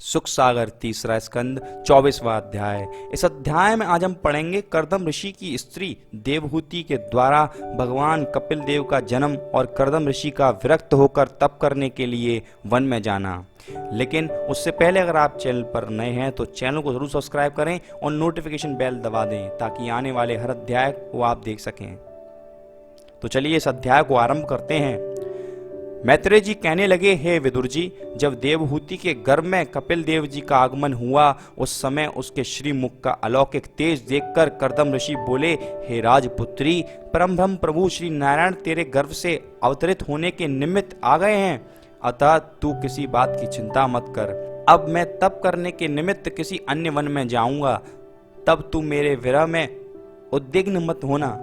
सुख सागर तीसरा स्कंद 24वां अध्याय। इस अध्याय में आज हम पढ़ेंगे कर्दम ऋषि की स्त्री देवहूति के द्वारा भगवान कपिल देव का जन्म और कर्दम ऋषि का विरक्त होकर तप करने के लिए वन में जाना। लेकिन उससे पहले अगर आप चैनल पर नए हैं तो चैनल को जरूर सब्सक्राइब करें और नोटिफिकेशन बेल दबा दें ताकि आने वाले हर अध्याय को आप देख सकें। तो चलिए इस अध्याय को आरंभ करते हैं। मैत्रेय जी कहने लगे, हे विदुर जी, जब देवहूति के गर्भ में कपिल देव जी का आगमन हुआ उस समय उसके श्रीमुख का अलौकिक तेज देखकर कर्दम ऋषि बोले, हे राजपुत्री, परम ब्रह्म प्रभु श्री नारायण तेरे गर्भ से अवतरित होने के निमित्त आ गए हैं, अतः तू किसी बात की चिंता मत कर। अब मैं तप करने के निमित्त किसी अन्य वन में जाऊंगा, तब तू मेरे विरह में उद्विग्न मत होना।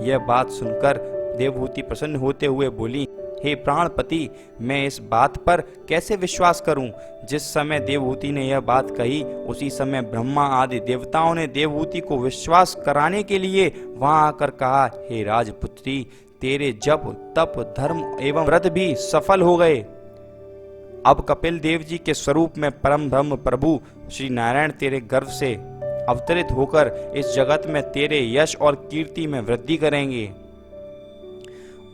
यह बात सुनकर देवहूति प्रसन्न होते हुए बोली, हे प्राणपति, मैं इस बात पर कैसे विश्वास करूं? जिस समय देवहूति ने यह बात कही उसी समय ब्रह्मा आदि देवताओं ने देवहूति को विश्वास कराने के लिए वहां आकर कहा, हे राजपुत्री, तेरे जप तप धर्म एवं व्रत भी सफल हो गए। अब कपिल देव जी के स्वरूप में परम ब्रह्म प्रभु श्री नारायण तेरे गर्भ से अवतरित होकर इस जगत में तेरे यश और कीर्ति में वृद्धि करेंगे।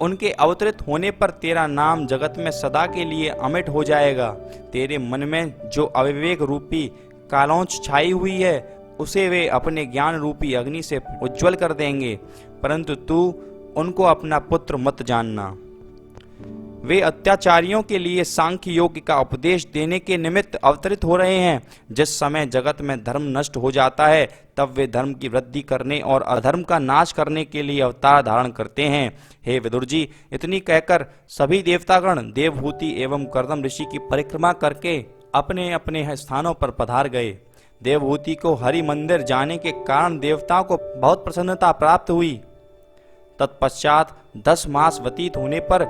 उनके अवतरित होने पर तेरा नाम जगत में सदा के लिए अमिट हो जाएगा। तेरे मन में जो अविवेक रूपी कालौंच छाई हुई है उसे वे अपने ज्ञान रूपी अग्नि से उज्जवल कर देंगे, परंतु तू उनको अपना पुत्र मत जानना। वे अत्याचारियों के लिए सांख्य योग का उपदेश देने के निमित्त अवतरित हो रहे हैं। जिस समय जगत में धर्म नष्ट हो जाता है तब वे धर्म की वृद्धि करने और अधर्म का नाश करने के लिए अवतार धारण करते हैं। हे विदुर जी, इतनी कहकर सभी देवतागण देवहूति एवं कर्दम ऋषि की परिक्रमा करके अपने अपने स्थानों पर पधार गए। देवहूति को हरि मंदिर जाने के कारण देवताओं को बहुत प्रसन्नता प्राप्त हुई। तत्पश्चात 10 मास व्यतीत होने पर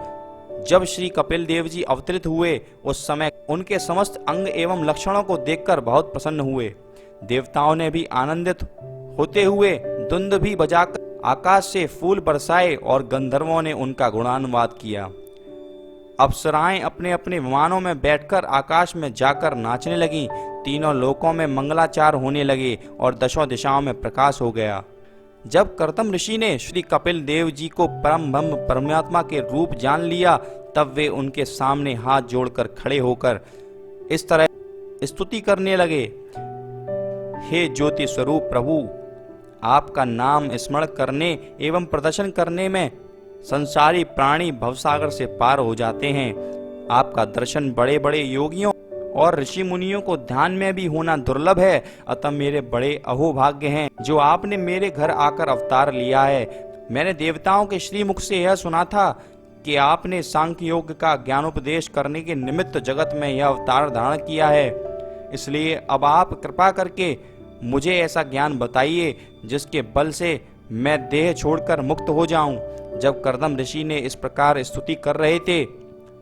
जब श्री कपिल देव जी अवतरित हुए उस समय उनके समस्त अंग एवं लक्षणों को देखकर बहुत प्रसन्न हुए। देवताओं ने भी आनंदित होते हुए दुंदुभि बजाकर आकाश से फूल बरसाए और गंधर्वों ने उनका गुणानुवाद किया। अप्सराएं अपने अपने विमानों में बैठकर आकाश में जाकर नाचने लगीं। तीनों लोकों में मंगलाचार होने लगे और दशों दिशाओं में प्रकाश हो गया। जब कर्दम ऋषि ने श्री कपिल देव जी को परम ब्रह्म परमात्मा के रूप जान लिया तब वे उनके सामने हाथ जोड़कर खड़े होकर इस तरह स्तुति करने लगे, हे ज्योति स्वरूप प्रभु, आपका नाम स्मरण करने एवं प्रदर्शन करने में संसारी प्राणी भवसागर से पार हो जाते हैं। आपका दर्शन बड़े बड़े योगियों और ऋषि मुनियों को ध्यान में भी होना दुर्लभ है, अतः मेरे बड़े अहोभाग्य हैं जो आपने मेरे घर आकर अवतार लिया है। मैंने देवताओं के श्रीमुख से यह सुना था कि आपने सांख्य योग का ज्ञानोपदेश करने के निमित्त जगत में यह अवतार धारण किया है, इसलिए अब आप कृपा करके मुझे ऐसा ज्ञान बताइए जिसके बल से मैं देह छोड़कर मुक्त हो जाऊं। जब कर्दम ऋषि ने इस प्रकार स्तुति कर रहे थे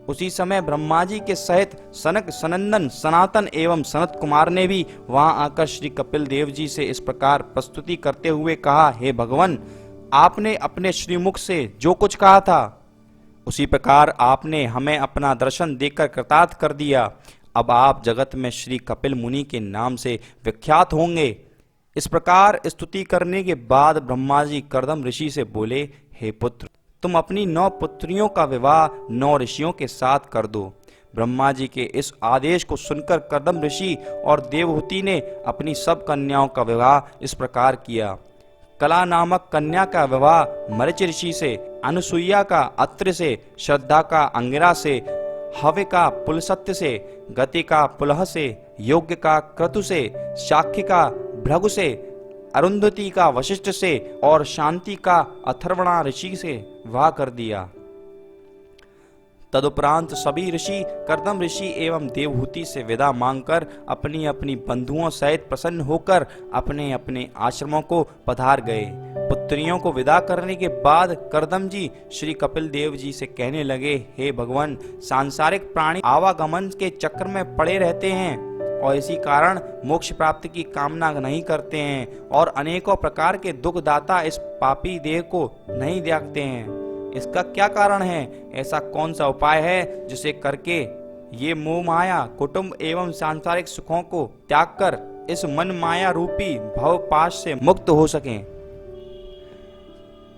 उसी समय ब्रह्मा जी के सहित सनक सनंदन सनातन एवं सनत कुमार ने भी वहां आकर श्री कपिल देव जी से इस प्रकार प्रस्तुति करते हुए कहा, हे भगवान, आपने अपने श्रीमुख से जो कुछ कहा था उसी प्रकार आपने हमें अपना दर्शन देकर कृतार्थ कर दिया। अब आप जगत में श्री कपिल मुनि के नाम से विख्यात होंगे। इस प्रकार स्तुति करने के बाद ब्रह्मा जी कर्दम ऋषि से बोले, हे पुत्र, तुम अपनी 9 पुत्रियों का विवाह 9 ऋषियों के साथ कर दो। ब्रह्मा जी के इस आदेश को सुनकर कर्दम ऋषि और देवहूति ने अपनी सब कन्याओं का विवाह इस प्रकार किया। कला नामक कन्या का विवाह मरीच ऋषि से, अनुसुईया का अत्रि से, श्रद्धा का अंगिरा से, हव्य का पुलसत्य से, गति का पुलह से, योग्य का क्रतु से, शाक्य का भृगु से, अरुंधति का वशिष्ठ से और शांति का अथर्वणा ऋषि से विवाह कर दिया। तदुपरांत सभी ऋषि कर्दम ऋषि एवं देवहूति से विदा मांगकर अपनी अपनी बंधुओं सहित प्रसन्न होकर अपने अपने आश्रमों को पधार गए। पुत्रियों को विदा करने के बाद कर्दम जी श्री कपिल देव जी से कहने लगे, हे भगवान, सांसारिक प्राणी आवागमन के चक्र में पड़े रहते हैं और इसी कारण मोक्ष प्राप्ति की कामना नहीं करते हैं और अनेकों प्रकार के दुखदाता इस पापी देह को नहीं त्यागते हैं। इसका क्या कारण है? ऐसा कौन सा उपाय है जिसे करके ये मोह माया कुटुंब एवं सांसारिक सुखों को त्याग कर इस मन माया रूपी भवपाश से मुक्त हो सकें।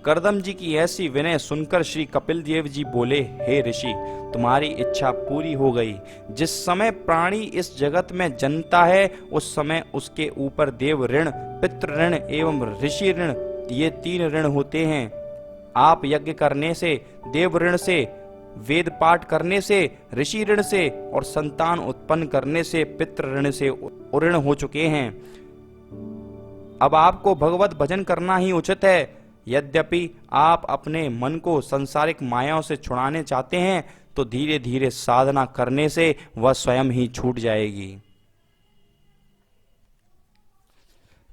करदम जी की ऐसी विनय सुनकर श्री कपिल देव जी बोले, हे ऋषि, तुम्हारी इच्छा पूरी हो गई। जिस समय प्राणी इस जगत में जन्मता है उस समय उसके ऊपर देव ऋण, पितृ ऋण एवं ऋषि ऋण, ये 3 ऋण होते हैं। आप यज्ञ करने से, देव ऋण से, वेद पाठ करने से, ऋषि ऋण से और संतान उत्पन्न करने से पितृ ऋण से उऋण हो चुके हैं। अब आपको भगवत भजन करना ही उचित है। यद्यपि आप अपने मन को संसारिक मायाओं से छुड़ाने चाहते हैं तो धीरे धीरे साधना करने से वह स्वयं ही छूट जाएगी।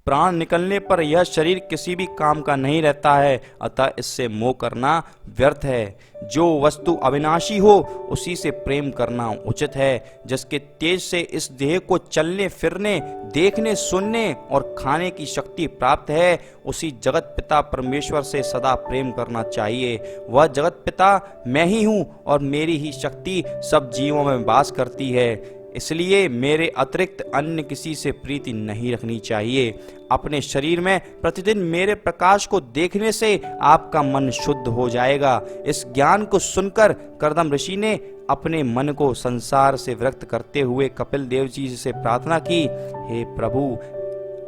प्राण निकलने पर यह शरीर किसी भी काम का नहीं रहता है, अतः इससे मोह करना व्यर्थ है। जो वस्तु अविनाशी हो उसी से प्रेम करना उचित है। जिसके तेज से इस देह को चलने फिरने, देखने, सुनने और खाने की शक्ति प्राप्त है, उसी जगत पिता परमेश्वर से सदा प्रेम करना चाहिए। वह जगत पिता मैं ही हूँ और मेरी ही शक्ति सब जीवों में वास करती है। इसलिए मेरे अतिरिक्त अन्य किसी से प्रीति नहीं रखनी चाहिए। अपने शरीर में प्रतिदिन मेरे प्रकाश को देखने से आपका मन शुद्ध हो जाएगा। इस ज्ञान को सुनकर करदम ऋषि ने अपने मन को संसार से विरक्त करते हुए कपिल देव जी से प्रार्थना की, हे प्रभु,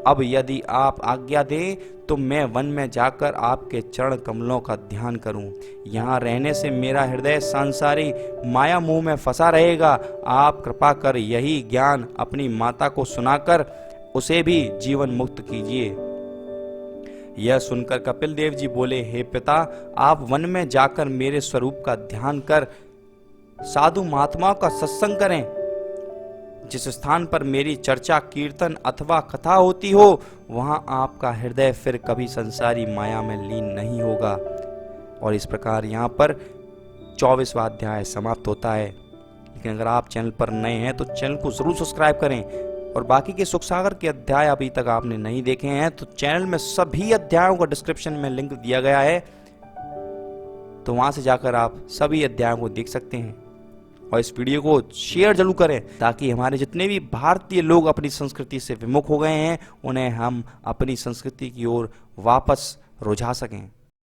अब यदि आप आज्ञा दें तो मैं वन में जाकर आपके चरण कमलों का ध्यान करूं। यहाँ रहने से मेरा हृदय सांसारी माया मोह में फंसा रहेगा। आप कृपा कर यही ज्ञान अपनी माता को सुनाकर उसे भी जीवन मुक्त कीजिए। यह सुनकर कपिल देव जी बोले, हे पिता, आप वन में जाकर मेरे स्वरूप का ध्यान कर साधु महात्माओं का सत्संग करें। जिस स्थान पर मेरी चर्चा, कीर्तन अथवा कथा होती हो वहां आपका हृदय फिर कभी संसारी माया में लीन नहीं होगा। और इस प्रकार यहाँ पर 24वां अध्याय समाप्त होता है। लेकिन अगर आप चैनल पर नए हैं तो चैनल को जरूर सब्सक्राइब करें, और बाकी के सुख सागर के अध्याय अभी तक आपने नहीं देखे हैं तो चैनल में सभी अध्यायों का डिस्क्रिप्शन में लिंक दिया गया है, तो वहां से जाकर आप सभी अध्यायों को देख सकते हैं। और इस वीडियो को शेयर जरूर करें ताकि हमारे जितने भी भारतीय लोग अपनी संस्कृति से विमुख हो गए हैं उन्हें हम अपनी संस्कृति की ओर वापस रुझा सकें।